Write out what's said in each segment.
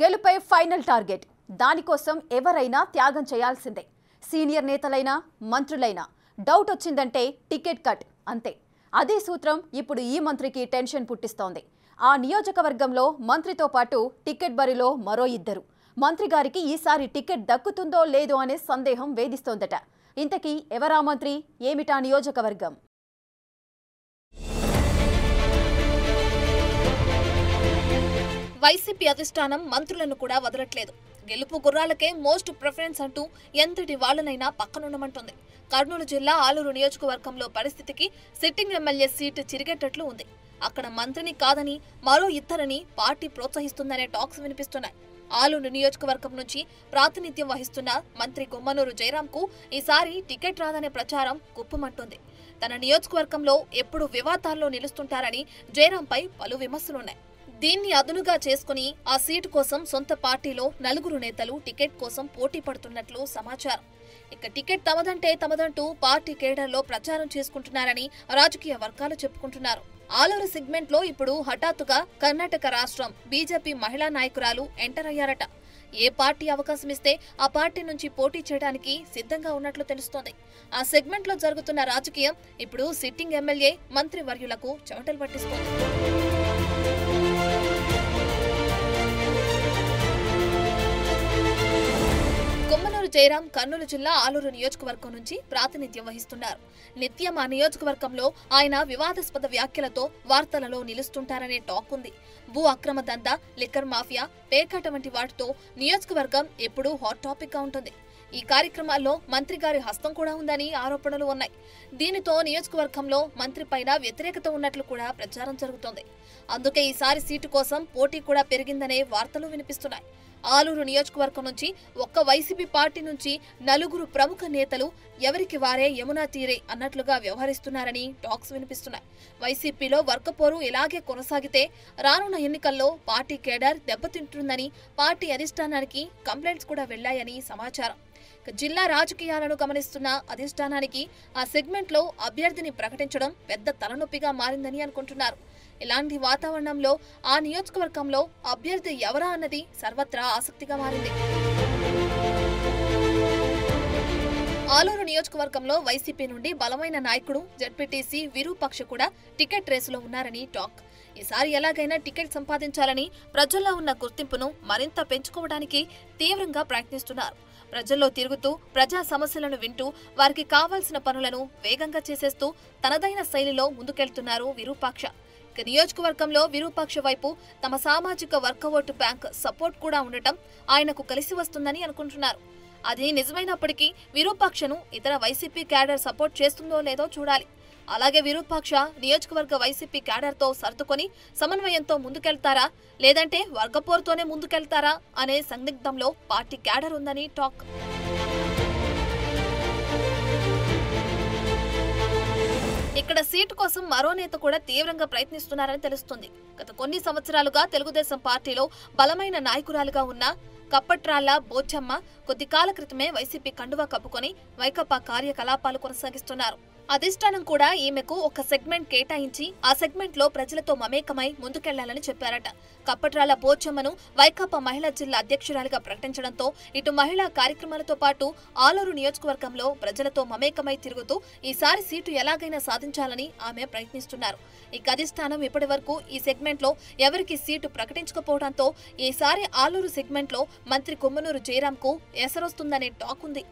గెలుపై final target. దానికోసం ఎవరైనా త్యాగం చేయాల్సిందే. సీనియర్ నేతలైనా మంత్రులైనా డౌట్ వచ్చిందంటే టికెట్ కట్ అంతే. అదే సూత్రం ఇప్పుడు ఈ మంత్రికి టెన్షన్ పుట్టిస్తోంది. ఆ నియోజకవర్గంలో మంత్రితో పాటు టికెట్ బరిలో మరో ఇద్దరు. మంత్రి గారికి ఈసారి టికెట్ దక్కుతుందో లేదో అనే సందేహం వేధిస్తోందట. ఇంతకీ ఎవరా మంత్రి, ఏమిటా నియోజకవర్గం? వైసీపీ అధిష్టానం మంత్రులను కూడా వదలట్లేదు. గెలుపు గుర్రాలకే మోస్ట్ ప్రిఫరెన్స్ అంటూ ఎంతటి వాళ్లనైనా పక్కనుండమంటుంది. కర్నూలు జిల్లా ఆలూరు నియోజకవర్గంలో పరిస్థితికి సిట్టింగ్ ఎమ్మెల్యే సీటు చిరిగేటట్లు ఉంది. అక్కడ మంత్రిని కాదని మరో ఇద్దరిని పార్టీ ప్రోత్సహిస్తుందనే టాక్స్ వినిపిస్తున్నాయి. ఆలూరు నియోజకవర్గం నుంచి ప్రాతినిధ్యం వహిస్తున్న మంత్రి గుమ్మనూరు జయరాంకు ఈసారి టికెట్ రాదనే ప్రచారం గుప్పుమంటుంది. తన నియోజకవర్గంలో ఎప్పుడు వివాదాల్లో నిలుస్తుంటారని జయరాంపై పలు విమర్శలున్నాయి. దీన్ని అదునుగా చేసుకుని ఆ సీటు కోసం సొంత పార్టీలో నలుగురు నేతలు టికెట్ కోసం పోటీ పడుతున్నట్లు సమాచారం. ఇక టికెట్ తమదంటే తమదంటూ పార్టీ కేడర్లో ప్రచారం చేసుకుంటున్నారని రాజకీయ వర్గాలు చెప్పుకుంటున్నారు. ఆలూరు సెగ్మెంట్ లో ఇప్పుడు హఠాత్తుగా కర్ణాటక రాష్ట్రం బీజేపీ మహిళా నాయకురాలు ఎంటర్ అయ్యారట. ఏ పార్టీ అవకాశం ఇస్తే ఆ పార్టీ నుంచి పోటీ చేయడానికి సిద్ధంగా ఉన్నట్లు తెలుస్తోంది. ఆ సెగ్మెంట్ లో జరుగుతున్న రాజకీయం ఇప్పుడు సిట్టింగ్ ఎమ్మెల్యే మంత్రి వర్యులకు చెమటలు పట్టిస్తోంది. గుమ్మనూరు జయరాం కర్నూలు జిల్లా ఆలూరు నియోజకవర్గం నుంచి ప్రాతినిధ్యం వహిస్తున్నారు. నిత్యం ఆ నియోజకవర్గంలో ఆయన వివాదాస్పద వ్యాఖ్యలతో వార్తలలో నిలుస్తుంటారనే టాక్ ఉంది. భూ అక్రమ దందా, లిక్కర్ మాఫియా, పేకాట వంటి వాటితో నియోజకవర్గం ఎప్పుడూ హాట్ టాపిక్ గా ఉంటుంది. ఈ కార్యక్రమాల్లో మంత్రి గారి హస్తం కూడా ఉందని ఆరోపణలు ఉన్నాయి. దీనితో నియోజకవర్గంలో మంత్రి పైన వ్యతిరేకత ఉన్నట్లు కూడా ప్రచారం జరుగుతోంది. అందుకే ఈసారి సీటు కోసం పోటీ కూడా పెరిగిందనే వార్తలు వినిపిస్తున్నాయి. ఆలూరు నియోజకవర్గం నుంచి ఒక్క వైసీపీ పార్టీ నుంచి నలుగురు ప్రముఖ నేతలు ఎవరికి వారే యమునా తీరే అన్నట్లుగా వ్యవహరిస్తున్నారని టాక్స్ వినిపిస్తున్నాయి. వైసీపీలో వర్గపోరు ఇలాగే కొనసాగితే రానున్న ఎన్నికల్లో పార్టీ కేడర్ దెబ్బతింటుందని పార్టీ అధిష్టానానికి కంప్లైంట్స్ కూడా వెళ్లాయని సమాచారం. జిల్లా రాజకీయాలను గమనిస్తున్న అధిష్టానానికి ఆ సెగ్మెంట్ లో అభ్యర్థిని ప్రకటించడం పెద్ద తలనొప్పిగా మారిందని అనుకుంటున్నారు. ఇలాంటి వాతావరణంలో ఆ నియోజకవర్గంలో అభ్యర్థి ఎవరా అన్నది సర్వత్రా ఆసక్తిగా మారింది. ఆలూరు నియోజకవర్గంలో వైసీపీ నుండి బలమైన నాయకుడు జడ్పీటీసీ విరూపాక్ష కూడా టికెట్ రేసులో ఉన్నారని టాక్. ఈసారి ఎలాగైనా టికెట్ సంపాదించాలని ప్రజల్లో ఉన్న గుర్తింపును మరింత పెంచుకోవడానికి తీవ్రంగా ప్రయత్నిస్తున్నారు. ప్రజల్లో తిరుగుతూ ప్రజా సమస్యలను వింటూ వారికి కావాల్సిన పనులను వేగంగా చేసేస్తూ తనదైన శైలిలో ముందుకెళ్తున్నారు విరూపాక్ష. నియోజకవర్గంలో విరూపాక్ష వైపు తమ సామాజిక వర్గ ఓటు బ్యాంక్ సపోర్ట్ కూడా ఉండటం ఆయనకు కలిసి వస్తుందని అనుకుంటున్నారు. అది నిజమైనప్పటికీ విరూపాక్షను ఇతర వైసీపీ క్యాడర్ సపోర్ట్ చేస్తుందో లేదో చూడాలి. అలాగే విరూపాక్ష నియోజకవర్గ వైసీపీ క్యాడర్తో సర్దుకొని సమన్వయంతో ముందుకెళ్తారా, లేదంటే వర్గపోరుతోనే ముందుకెళ్తారా అనే సందిగ్ధంలో పార్టీ క్యాడర్ ఉందని టాక్. ఇక్కడ సీటు కోసం మరో నేత కూడా తీవ్రంగా ప్రయత్నిస్తున్నారని తెలుస్తుంది. గత కొన్ని సంవత్సరాలుగా తెలుగుదేశం పార్టీలో బలమైన నాయకురాలుగా ఉన్న కప్పట్రాళ్ల బోచమ్మ కొద్ది కాల క్రితమే వైసీపీ కండువా కప్పుకొని వైకాపా కార్యకలాపాలు కొనసాగిస్తున్నారు. అధిష్టానం కూడా ఈమెకు ఒక సెగ్మెంట్ కేటాయించి ఆ సెగ్మెంట్ లో ప్రజలతో మమేకమై ముందుకెళ్లాలని చెప్పారట. కప్పట్రాళ్ల బోచమ్మను వైకాపా మహిళా జిల్లా అధ్యక్షురాలిగా ప్రకటించడంతో ఇటు మహిళా కార్యక్రమాలతో పాటు ఆలూరు నియోజకవర్గంలో ప్రజలతో మమేకమై తిరుగుతూ ఈసారి సీటు ఎలాగైనా సాధించాలని ఆమె ప్రయత్నిస్తున్నారు. ఇక అధిష్టానం ఇప్పటి వరకు ఈ సెగ్మెంట్ లో ఎవరికి సీటు ప్రకటించకపోవడంతో ఈసారి ఆలూరు సెగ్మెంట్ లో మంత్రి గుమ్మనూరు జయరాంకు ఎసరొస్తుందనే టాక్ ఉంది.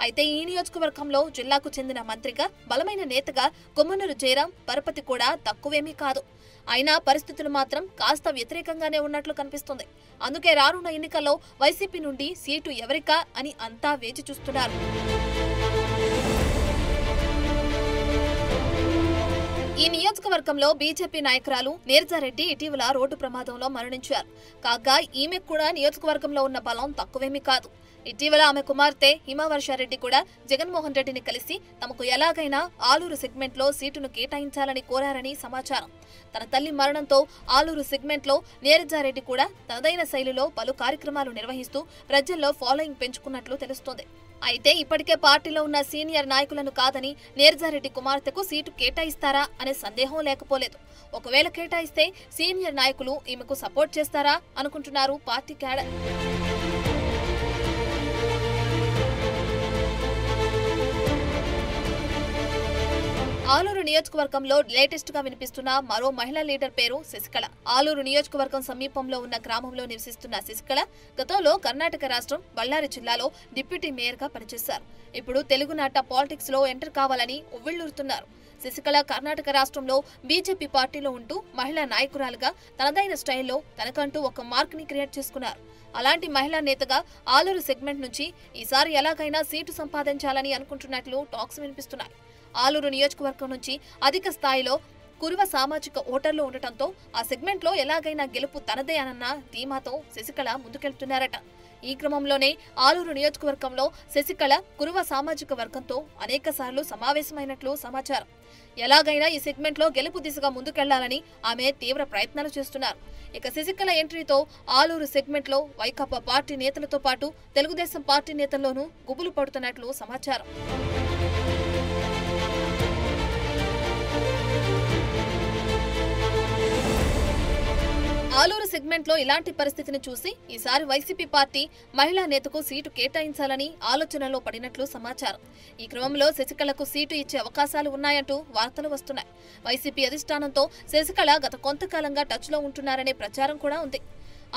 అయితే ఈ నియోజకవర్గంలో జిల్లాకు చెందిన మంత్రిగా బలమైన నేతగా గుమ్మనూరు జయరాం పరపతి కూడా తక్కువేమీ కాదు. అయినా పరిస్థితులు మాత్రం కాస్త వ్యతిరేకంగానే ఉన్నట్లు కనిపిస్తుంది. అందుకే రానున్న ఎన్నికల్లో వైసీపీ నుండి సీటు ఎవరికా అని అంతా వేచి చూస్తున్నారు. ఈ నియోజకవర్గంలో బీజేపీ నాయకురాలు నీరజారెడ్డి ఇటీవల రోడ్డు ప్రమాదంలో మరణించారు. కాగా ఈమె కూడా నియోజకవర్గంలో ఉన్న బలం తక్కువేమీ కాదు. ఇటీవల ఆమె కుమార్తె హిమవర్షారెడ్డి కూడా జగన్మోహన్ రెడ్డిని కలిసి తమకు ఎలాగైనా ఆలూరు సెగ్మెంట్ లో సీటును కేటాయించాలని కోరారని సమాచారం. తన తల్లి మరణంతో ఆలూరు సెగ్మెంట్ లో నీరజారెడ్డి కూడా తనదైన శైలిలో పలు కార్యక్రమాలు నిర్వహిస్తూ ప్రజల్లో ఫాలోయింగ్ పెంచుకున్నట్లు తెలుస్తోంది. అయితే ఇప్పటికే పార్టీలో ఉన్న సీనియర్ నాయకులను కాదని నీరజారెడ్డి కుమార్తెకు సీటు కేటాయిస్తారా అనే సందేహం లేకపోలేదు. ఒకవేళ కేటాయిస్తే సీనియర్ నాయకులు ఈమెకు సపోర్ట్ చేస్తారా అనుకుంటున్నారు పార్టీ క్యాడర్. ఆలూరు నియోజకవర్గంలో లేటెస్ట్ గా వినిపిస్తున్న మరో మహిళా లీడర్ పేరు శశికళ. ఆలూరు నియోజకవర్గం సమీపంలో ఉన్న గ్రామంలో నివసిస్తున్న శశికళ గతంలో కర్ణాటక రాష్ట్రం బళ్ళారి జిల్లాలో డిప్యూటీ మేయర్ గా పనిచేశారు. ఇప్పుడు తెలుగునాట పాలిటిక్స్ లో ఎంటర్ కావాలని ఉవ్విళ్లూరుతున్నారు. శశికళ కర్ణాటక రాష్ట్రంలో బీజేపీ పార్టీలో ఉంటూ మహిళా నాయకురాలుగా తనదైన స్టైల్లో తనకంటూ ఒక మార్క్ ని క్రియేట్ చేసుకున్నారు. అలాంటి మహిళా నేతగా ఆలూరు సెగ్మెంట్ నుంచి ఈసారి ఎలాగైనా సీటు సంపాదించాలని అనుకుంటున్నట్లు టాక్స్ వినిపిస్తున్నాయి. ఆలూరు నియోజకవర్గం నుంచి అధిక స్థాయిలో కురువ సామాజిక ఓటర్లు ఉండటంతో ఆ సెగ్మెంట్లో ఎలాగైనా గెలుపు తనదే అన్న ధీమాతో శశికళ ముందుకెళ్తున్నారట. ఈ క్రమంలోనే ఆలూరు నియోజకవర్గంలో శశికళ కురువ సామాజిక వర్గంతో అనేక సార్లు సమావేశమైనట్లు సమాచారం. ఎలాగైనా ఈ సెగ్మెంట్లో గెలుపు దిశగా ముందుకెళ్లాలని ఆమె తీవ్ర ప్రయత్నాలు చేస్తున్నారు. ఇక శశికళ ఎంట్రీతో ఆలూరు సెగ్మెంట్లో వైకాపా పార్టీ నేతలతో పాటు తెలుగుదేశం పార్టీ నేతల్లోనూ గుబులు పడుతున్నట్లు సమాచారం. ఆలూరు సెగ్మెంట్ లో ఇలాంటి పరిస్థితిని చూసి ఈసారి వైసీపీ పార్టీ మహిళా నేతకు సీటు కేటాయించాలని ఆలోచనలో పడినట్లు సమాచారం. ఈ క్రమంలో శశికళకు సీటు ఇచ్చే అవకాశాలు ఉన్నాయంటూ వార్తలు వస్తున్నాయి. వైసీపీ అధిష్టానంతో శశికళ గత కొంతకాలంగా టచ్ లో ఉంటున్నారనే ప్రచారం కూడా ఉంది.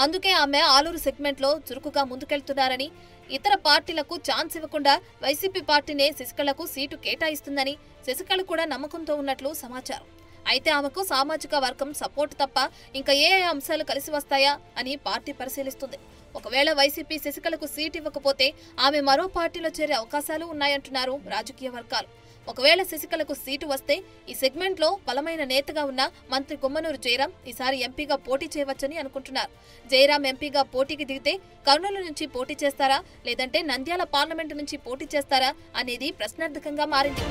అందుకే ఆమె ఆలూరు సెగ్మెంట్ లో చురుకుగా ముందుకెళ్తున్నారని, ఇతర పార్టీలకు ఛాన్స్ ఇవ్వకుండా వైసీపీ పార్టీనే శశికళకు సీటు కేటాయిస్తుందని శశికళ కూడా నమ్మకంతో ఉన్నట్లు సమాచారం. అయితే ఆమెకు సామాజిక వర్గం సపోర్ట్ తప్ప ఇంకా ఏ అంశాలు కలిసి వస్తాయా అని పార్టీ పరిశీలిస్తుంది. ఒకవేళ వైసీపీ శశికళకు సీటు ఇవ్వకపోతే ఆమె మరో పార్టీలో చేరే అవకాశాలు ఉన్నాయంటున్నారు రాజకీయ వర్గాలు. ఒకవేళ శశికళకు సీటు వస్తే ఈ సెగ్మెంట్ లో బలమైన నేతగా ఉన్న మంత్రి గుమ్మనూరు జయరాం ఈసారి ఎంపీగా పోటీ చేయవచ్చని అనుకుంటున్నారు. జయరాం ఎంపీగా పోటీకి దిగితే కర్నూలు నుంచి పోటీ చేస్తారా లేదంటే నంద్యాల పార్లమెంటు నుంచి పోటీ చేస్తారా అనేది ప్రశ్నార్థకంగా మారింది.